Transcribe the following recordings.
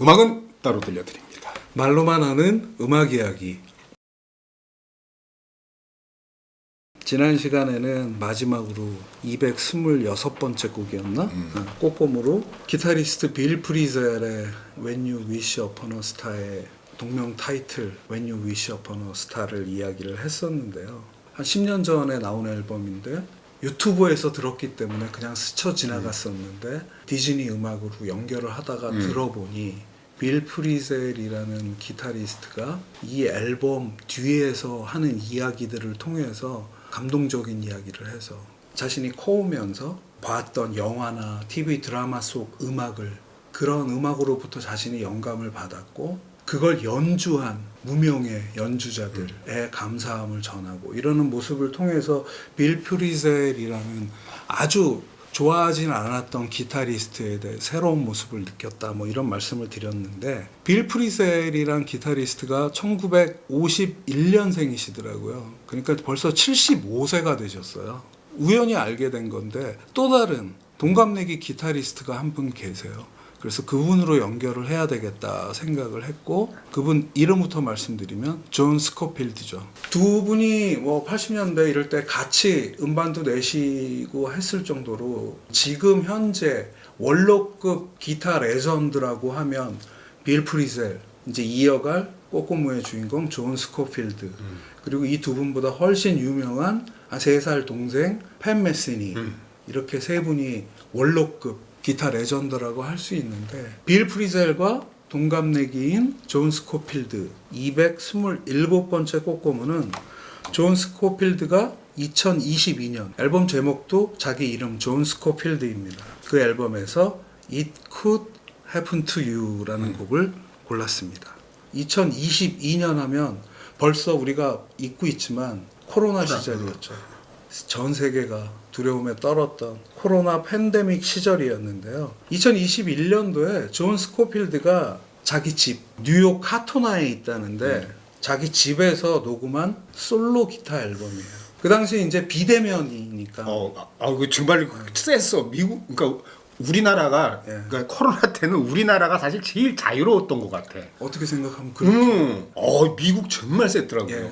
음악은 따로 들려드립니다. 말로만 하는 음악 이야기. 지난 시간에는 마지막으로 226번째 곡이었나? 꼬꼬무로 기타리스트 빌 프리젤의 When You Wish Upon a Star의 동명 타이틀 When You Wish Upon a Star를 이야기를 했었는데요. 한 10년 전에 나온 앨범인데 유튜브에서 들었기 때문에 그냥 스쳐 지나갔었는데 디즈니 음악으로 연결을 하다가 들어보니 빌 프리젤이라는 기타리스트가 이 앨범 뒤에서 하는 이야기들을 통해서 감동적인 이야기를 해서 자신이 커오면서 봤던 영화나 TV 드라마 속 음악을 그런 음악으로부터 자신이 영감을 받았고 그걸 연주한 무명의 연주자들에 감사함을 전하고 이러는 모습을 통해서 빌 프리젤이라는 아주 좋아하진 않았던 기타리스트에 대해 새로운 모습을 느꼈다 뭐 이런 말씀을 드렸는데 빌 프리젤이란 기타리스트가 1951년생이시더라고요. 그러니까 벌써 75세가 되셨어요. 우연히 알게 된 건데 또 다른 동갑내기 기타리스트가 한 분 계세요. 그래서 그분으로 연결을 해야 되겠다 생각을 했고 그분 이름부터 말씀드리면 존 스코필드죠. 두 분이 뭐 80년대 이럴 때 같이 음반도 내시고 했을 정도로 지금 현재 원로급 기타 레전드라고 하면 빌 프리젤, 이제 이어갈 꼬꼬무의 주인공 존 스코필드 그리고 이 두 분보다 훨씬 유명한 3살 동생 팬 메시니 이렇게 세 분이 원로급 기타 레전드라고 할 수 있는데 빌 프리젤과 동갑내기인 존 스코필드 227번째 꼬꼬무는 존 스코필드가 2022년 앨범 제목도 자기 이름 존 스코필드입니다. 그 앨범에서 It Could Happen to You라는 곡을 골랐습니다. 2022년 하면 벌써 우리가 잊고 있지만 코로나 시절이었죠. 전 세계가 두려움에 떨었던 코로나 팬데믹 시절이었는데요. 2021년도에 존 스코필드가 자기 집 뉴욕 카토나에 있다는데 자기 집에서 녹음한 솔로 기타 앨범이에요. 그 당시 이제 비대면이니까. 그 정말 셌어. 미국 그러니까 우리나라가 그러니까 코로나 때는 우리나라가 사실 제일 자유로웠던 것 같아. 어떻게 생각하면 그렇죠. 미국 정말 셌더라고요.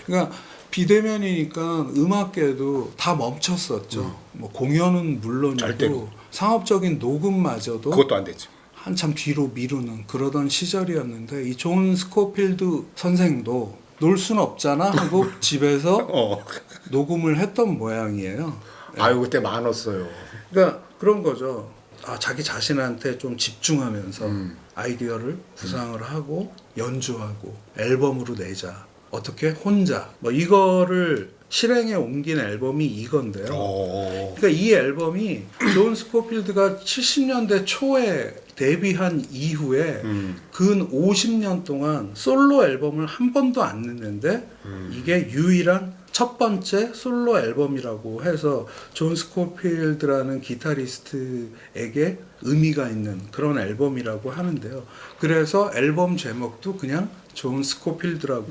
그러니까 비대면이니까 음악계도 다 멈췄었죠. 뭐 공연은 물론이고 절대로. 상업적인 녹음마저도 그것도 안 되지. 한참 뒤로 미루는 그러던 시절이었는데 이 존 스코필드 선생도 놀 수는 없잖아 하고 집에서 녹음을 했던 모양이에요. 아유 그때 많았어요. 그러니까 그런 거죠. 자기 자신한테 좀 집중하면서 아이디어를 구상을 하고 연주하고 앨범으로 내자. 어떻게 혼자 뭐 이거를 실행에 옮긴 앨범이 이건데요. 그러니까 이 앨범이 존 스코필드가 70년대 초에 데뷔한 이후에 근 50년 동안 솔로 앨범을 한 번도 안 냈는데 이게 유일한 첫 번째 솔로 앨범이라고 해서 존 스코필드라는 기타리스트에게 의미가 있는 그런 앨범이라고 하는데요. 그래서 앨범 제목도 그냥 존 스코필드라고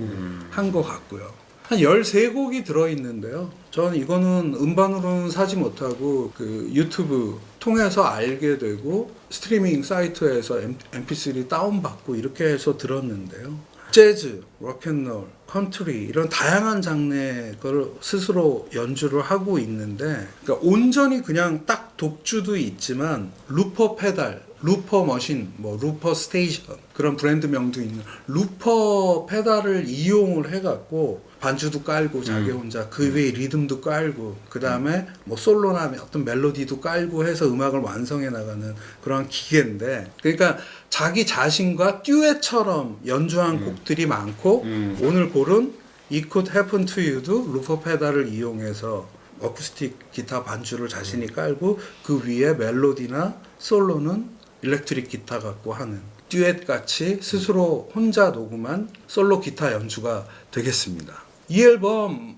한 것 같고요. 한 13곡이 들어있는데요. 저는 이거는 음반으로는 사지 못하고 그 유튜브 통해서 알게 되고 스트리밍 사이트에서 mp3 다운받고 이렇게 해서 들었는데요. 재즈, 록앤롤, 컨트리 이런 다양한 장르의 걸 스스로 연주를 하고 있는데 그러니까 온전히 그냥 딱 독주도 있지만 루퍼 페달, 루퍼 머신, 뭐 루퍼 스테이션 그런 브랜드명도 있는 루퍼 페달을 이용을 해갖고 반주도 깔고 자기 혼자 그 위에 리듬도 깔고 그 다음에 뭐 솔로나 어떤 멜로디도 깔고 해서 음악을 완성해 나가는 그런 기계인데 그러니까 자기 자신과 듀엣처럼 연주한 곡들이 많고 오늘 고른 It Could Happen to You도 루퍼 페달을 이용해서 어쿠스틱 기타 반주를 자신이 깔고 그 위에 멜로디나 솔로는 일렉트릭 기타 갖고 하는 듀엣 같이 스스로 혼자 녹음한 솔로 기타 연주가 되겠습니다. 이 앨범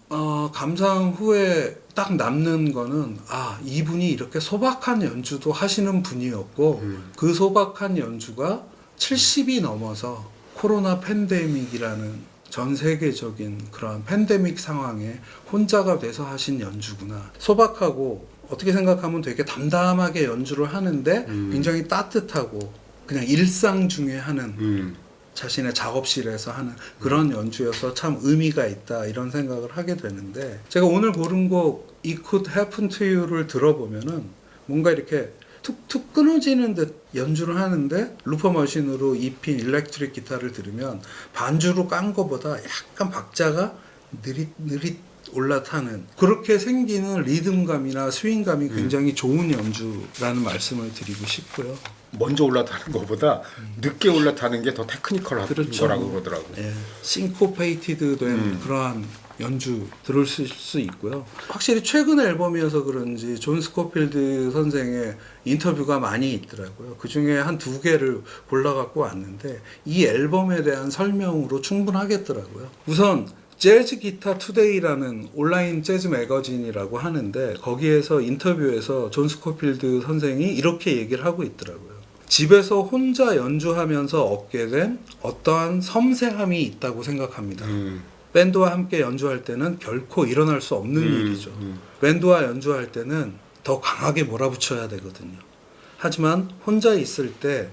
감상 후에 딱 남는 거는 이분이 이렇게 소박한 연주도 하시는 분이었고 그 소박한 연주가 70이 넘어서 코로나 팬데믹이라는 전 세계적인 그런 팬데믹 상황에 혼자가 돼서 하신 연주구나. 소박하고 어떻게 생각하면 되게 담담하게 연주를 하는데 굉장히 따뜻하고 그냥 일상 중에 하는 자신의 작업실에서 하는 그런 연주여서 참 의미가 있다 이런 생각을 하게 되는데 제가 오늘 고른 곡 It Could Happen to You를 들어보면은 뭔가 이렇게 툭툭 끊어지는 듯 연주를 하는데 루퍼 머신으로 입힌 일렉트릭 기타를 들으면 반주로 깐 거보다 약간 박자가 느릿느릿 올라타는 그렇게 생기는 리듬감이나 스윙감이 굉장히 좋은 연주라는 말씀을 드리고 싶고요. 먼저 올라타는 것보다 늦게 올라타는 게 더 테크니컬한 그렇죠. 거라고 그러더라고. 예, 싱코페이티드 된 그러한 연주 들으실 수 있고요. 확실히 최근 앨범이어서 그런지 존 스코필드 선생의 인터뷰가 많이 있더라고요. 그 중에 한 2개를 골라갖고 왔는데 이 앨범에 대한 설명으로 충분하겠더라고요. 우선 재즈 기타 투데이라는 온라인 재즈 매거진이라고 하는데 거기에서 인터뷰에서 존 스코필드 선생이 이렇게 얘기를 하고 있더라고요. 집에서 혼자 연주하면서 얻게 된 어떠한 섬세함이 있다고 생각합니다. 밴드와 함께 연주할 때는 결코 일어날 수 없는 일이죠. 밴드와 연주할 때는 더 강하게 몰아붙여야 되거든요. 하지만 혼자 있을 때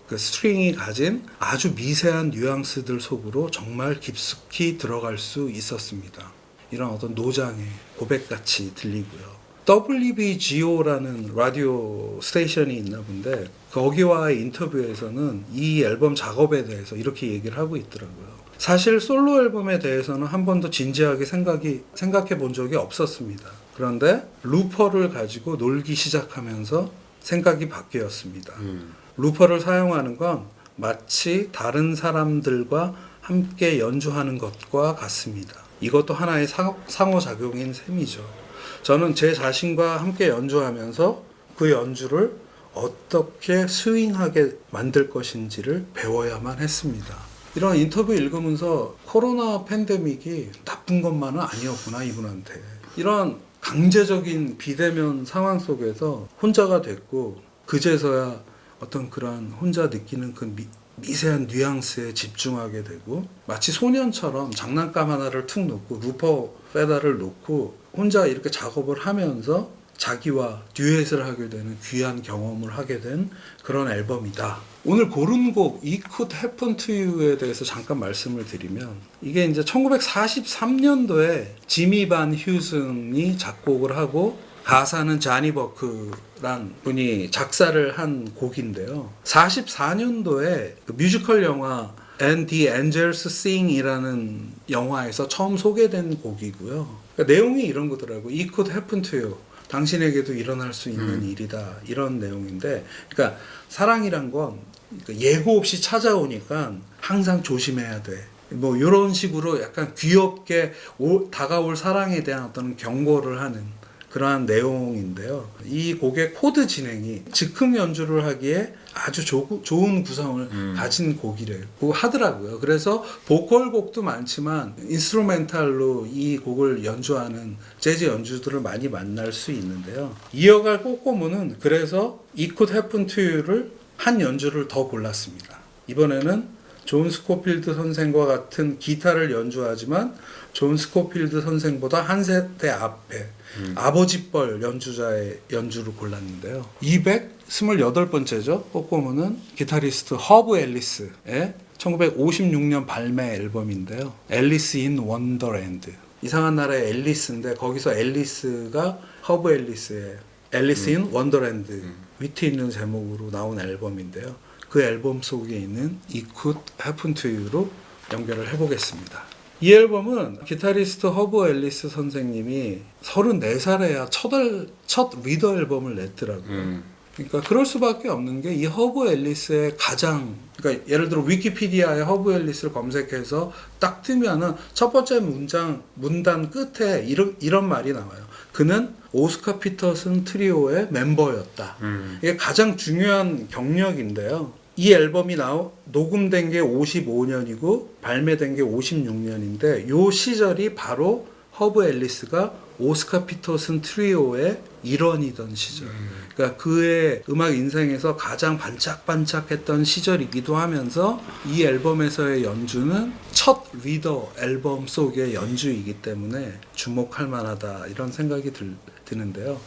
그 스트링이 가진 아주 미세한 뉘앙스들 속으로 정말 깊숙이 들어갈 수 있었습니다. 이런 어떤 노장의 고백같이 들리고요. WBGO라는 라디오 스테이션이 있나 본데 거기와의 인터뷰에서는 이 앨범 작업에 대해서 이렇게 얘기를 하고 있더라고요. 사실 솔로 앨범에 대해서는 한 번도 진지하게 생각해 본 적이 없었습니다. 그런데 루퍼를 가지고 놀기 시작하면서 생각이 바뀌었습니다. 루퍼를 사용하는 건 마치 다른 사람들과 함께 연주하는 것과 같습니다. 이것도 하나의 상호작용인 셈이죠. 저는 제 자신과 함께 연주하면서 그 연주를 어떻게 스윙하게 만들 것인지를 배워야만 했습니다. 이런 인터뷰 읽으면서 코로나 팬데믹이 나쁜 것만은 아니었구나 이분한테. 이런 강제적인 비대면 상황 속에서 혼자가 됐고 그제서야 어떤 그런 혼자 느끼는 그 미세한 뉘앙스에 집중하게 되고 마치 소년처럼 장난감 하나를 툭 놓고 루퍼 페달을 놓고 혼자 이렇게 작업을 하면서 자기와 듀엣을 하게 되는 귀한 경험을 하게 된 그런 앨범이다. 오늘 고른 곡 It Could Happen to You에 대해서 잠깐 말씀을 드리면 이게 이제 1943년도에 지미 반 휴슨이 작곡을 하고 가사는 자니 버크란 분이 작사를 한 곡인데요. 44년도에 그 뮤지컬 영화 And the Angels Sing이라는 영화에서 처음 소개된 곡이고요. 그러니까 내용이 이런 거더라고요. It could happen to you. 당신에게도 일어날 수 있는 일이다. 이런 내용인데 그러니까 사랑이란 건 예고 없이 찾아오니까 항상 조심해야 돼. 뭐 이런 식으로 약간 귀엽게 다가올 사랑에 대한 어떤 경고를 하는 그러한 내용인데요. 이 곡의 코드 진행이 즉흥 연주를 하기에 아주 좋은 구성을 가진 곡이라고 하더라고요. 그래서 보컬 곡도 많지만 인스트루멘탈로 이 곡을 연주하는 재즈 연주들을 많이 만날 수 있는데요. 이어갈 꼬꼬무는 그래서 It Could Happen to You를 한 연주를 더 골랐습니다. 이번에는 존 스코필드 선생과 같은 기타를 연주하지만 존 스코필드 선생보다 한 세대 앞에 아버지뻘 연주자의 연주를 골랐는데요. 228번째죠. 꼬꼬무는 기타리스트 허브 앨리스의 1956년 발매 앨범인데요. 앨리스 인 원더랜드. 이상한 나라의 앨리스인데 거기서 앨리스가 허브 앨리스의 앨리스 인 원더랜드 위트 있는 제목으로 나온 앨범인데요. 그 앨범 속에 있는 It Could Happen to You로 연결을 해보겠습니다. 이 앨범은 기타리스트 허브 앨리스 선생님이 34살에야 첫 리더 앨범을 냈더라고요. 그러니까 그럴 수밖에 없는 게 이 허브 앨리스의 그러니까 예를 들어 위키피디아에 허브 앨리스를 검색해서 딱 뜨면은 첫 번째 문단 끝에 이런 말이 나와요. 그는 오스카 피터슨 트리오의 멤버였다. 이게 가장 중요한 경력인데요. 이 앨범이 녹음된 게 55년이고 발매된 게 56년인데 요 시절이 바로 허브 앨리스가 오스카 피터슨 트리오의 일원이던 시절. 그러니까 그의 음악 인생에서 가장 반짝반짝했던 시절이기도 하면서 이 앨범에서의 연주는 첫 리더 앨범 속의 연주이기 때문에 주목할 만하다 이런 생각이 드는데요.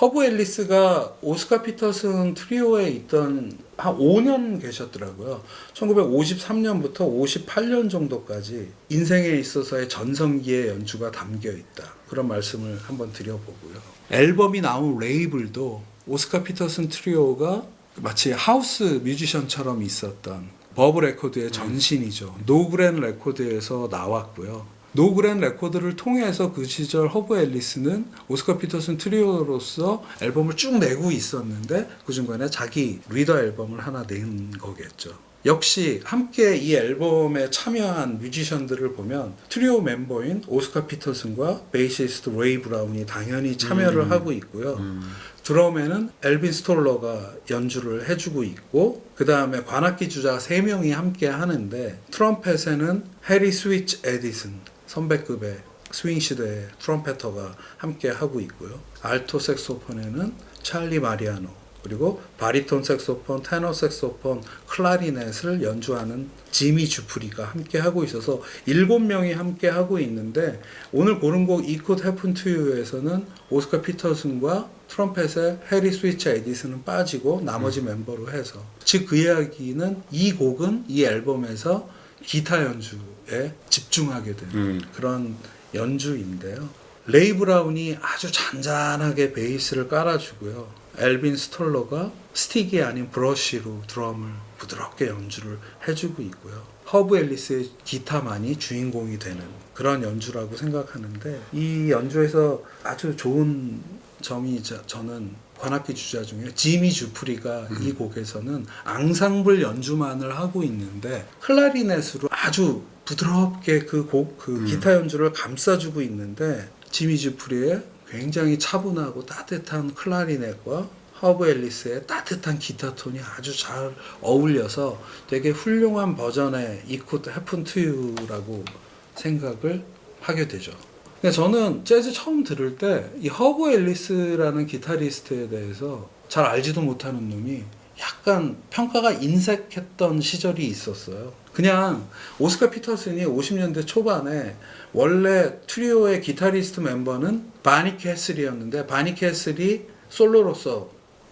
허브 앨리스가 오스카 피터슨 트리오에 있던 한 5년 계셨더라고요. 1953년부터 58년 정도까지 인생에 있어서의 전성기의 연주가 담겨 있다. 그런 말씀을 한번 드려보고요. 앨범이 나온 레이블도 오스카 피터슨 트리오가 마치 하우스 뮤지션처럼 있었던 버브 레코드의 전신이죠. 노그랜 레코드에서 나왔고요. 노그랜 레코드를 통해서 그 시절 허브 앨리스는 오스카 피터슨 트리오로서 앨범을 쭉 내고 있었는데 그 중간에 자기 리더 앨범을 하나 낸 거겠죠. 역시 함께 이 앨범에 참여한 뮤지션들을 보면 트리오 멤버인 오스카 피터슨과 베이시스트 레이 브라운이 당연히 참여를 하고 있고요. 드럼에는 엘빈 스톨러가 연주를 해주고 있고 그 다음에 관악기 주자 3명이 함께 하는데 트럼펫에는 해리 스위치 에디슨 선배급의 스윙 시대의 트럼펫터가 함께 하고 있고요. 알토 색소폰에는 찰리 마리아노 그리고 바리톤 색소폰, 테너 색소폰, 클라리넷을 연주하는 지미 주프리가 함께 하고 있어서 7명이 함께 하고 있는데 오늘 고른 곡 It Could Happen to You에서는 오스카 피터슨과 트럼펫의 해리 스위치 에디슨은 빠지고 나머지 멤버로 해서 즉 그 이야기는 이 곡은 이 앨범에서 기타 연주에 집중하게 되는 그런 연주인데요. 레이 브라운이 아주 잔잔하게 베이스를 깔아주고요. 엘빈 스톨러가 스틱이 아닌 브러쉬로 드럼을 부드럽게 연주를 해주고 있고요. 허브 앨리스의 기타만이 주인공이 되는 그런 연주라고 생각하는데 이 연주에서 아주 좋은 점이 저는 관악기 주자 중에 지미 주프리가 이 곡에서는 앙상블 연주만을 하고 있는데 클라리넷으로 아주 부드럽게 그 기타 연주를 감싸주고 있는데 지미 주프리의 굉장히 차분하고 따뜻한 클라리넷과 허브 앨리스의 따뜻한 기타 톤이 아주 잘 어울려서 되게 훌륭한 버전의 It Could Happen to You라고 생각을 하게 되죠. 근데 저는 재즈 처음 들을 때 이 허브 앨리스라는 기타리스트에 대해서 잘 알지도 못하는 놈이 약간 평가가 인색했던 시절이 있었어요. 그냥 오스카 피터슨이 50년대 초반에 원래 트리오의 기타리스트 멤버는 바니 캐슬이었는데 바니 캐슬이 솔로로서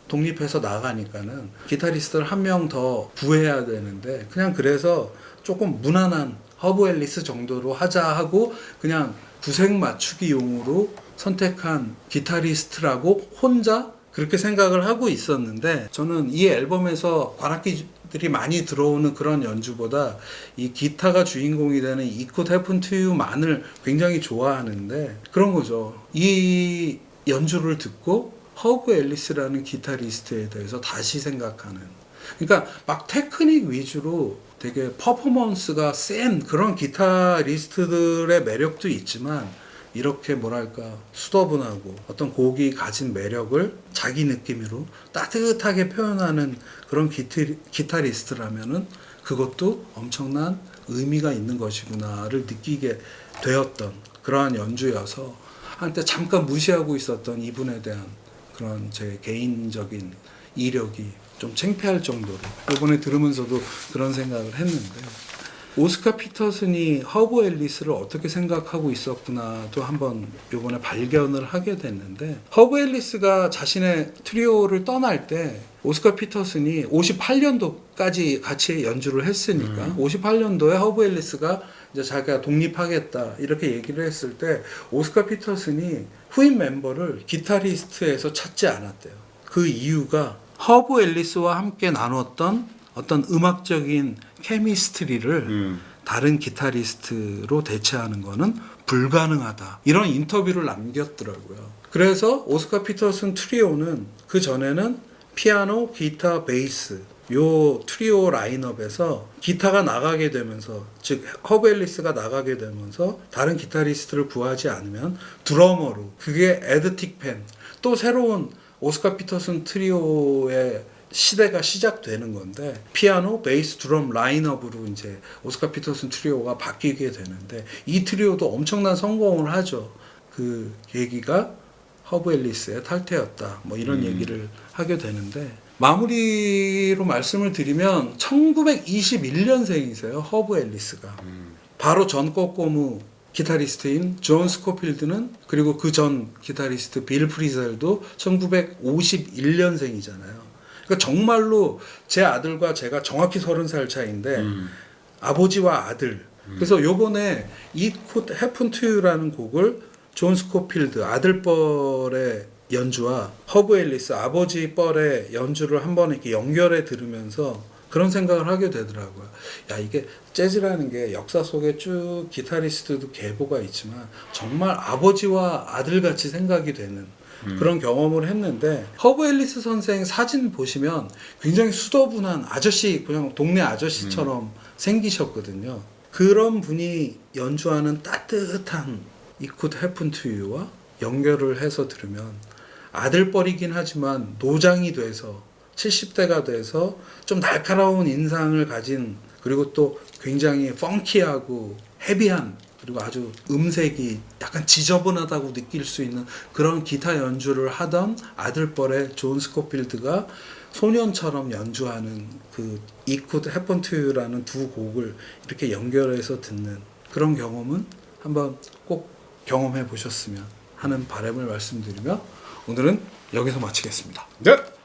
독립해서 나가니까는 기타리스트를 한 명 더 구해야 되는데 그냥 그래서 조금 무난한 허브 앨리스 정도로 하자 하고 그냥 구색 맞추기용으로 선택한 기타리스트라고 혼자 그렇게 생각을 하고 있었는데 저는 이 앨범에서 관악기들이 많이 들어오는 그런 연주보다 이 기타가 주인공이 되는 It Could Happen to You만을 굉장히 좋아하는데 그런 거죠. 이 연주를 듣고 허브 앨리스라는 기타리스트에 대해서 다시 생각하는 그러니까 막 테크닉 위주로 되게 퍼포먼스가 센 그런 기타리스트들의 매력도 있지만 이렇게 뭐랄까 수더분하고 어떤 곡이 가진 매력을 자기 느낌으로 따뜻하게 표현하는 그런 기타리스트라면은 그것도 엄청난 의미가 있는 것이구나를 느끼게 되었던 그러한 연주여서 한때 잠깐 무시하고 있었던 이분에 대한 그런 제 개인적인 이력이 좀 창피할 정도로 이번에 들으면서도 그런 생각을 했는데 오스카 피터슨이 허브 앨리스를 어떻게 생각하고 있었구나도 한번 이번에 발견을 하게 됐는데 허브 앨리스가 자신의 트리오를 떠날 때 오스카 피터슨이 58년도까지 같이 연주를 했으니까 58년도에 허브 앨리스가 이제 자기가 독립하겠다 이렇게 얘기를 했을 때 오스카 피터슨이 후임 멤버를 기타리스트에서 찾지 않았대요. 그 이유가 허브 앨리스와 함께 나눴던 어떤 음악적인 케미스트리를 다른 기타리스트로 대체하는 것은 불가능하다. 이런 인터뷰를 남겼더라고요. 그래서 오스카 피터슨 트리오는 그 전에는 피아노, 기타, 베이스 요 트리오 라인업에서 기타가 나가게 되면서 즉 허브 앨리스가 나가게 되면서 다른 기타리스트를 구하지 않으면 드러머로 그게 에드 틱펜 또 새로운 오스카 피터슨 트리오의 시대가 시작되는 건데 피아노, 베이스, 드럼 라인업으로 이제 오스카 피터슨 트리오가 바뀌게 되는데 이 트리오도 엄청난 성공을 하죠. 그 계기가 허브 앨리스의 탈퇴였다. 뭐 이런 얘기를 하게 되는데 마무리로 말씀을 드리면 1921년생이세요. 허브 앨리스가. 바로 전 꼬꼬무 기타리스트인 존 스코필드는 그리고 그 전 기타리스트 빌 프리셀도 1951년생이잖아요. 그러니까 정말로 제 아들과 제가 정확히 30살 차이인데 아버지와 아들. 그래서 요번에 It Could Happen to You라는 곡을 존 스코필드 아들 뻘의 연주와 허브 앨리스 아버지 뻘의 연주를 한번 이렇게 연결해 들으면서 그런 생각을 하게 되더라고요. 야, 이게 재즈라는 게 역사 속에 쭉 기타리스트도 계보가 있지만 정말 아버지와 아들같이 생각이 되는 그런 경험을 했는데 허브 앨리스 선생 사진 보시면 굉장히 수더분한 아저씨, 그냥 동네 아저씨처럼 생기셨거든요. 그런 분이 연주하는 따뜻한 It Could Happen to You와 연결을 해서 들으면 아들뻘이긴 하지만 노장이 돼서 70대가 돼서 좀 날카로운 인상을 가진 그리고 또 굉장히 펑키하고 헤비한 그리고 아주 음색이 약간 지저분하다고 느낄 수 있는 그런 기타 연주를 하던 아들뻘의 존 스코필드가 소년처럼 연주하는 그 It Could Happen to You라는 두 곡을 이렇게 연결해서 듣는 그런 경험은 한번 꼭 경험해 보셨으면 하는 바람을 말씀드리며 오늘은 여기서 마치겠습니다. 네.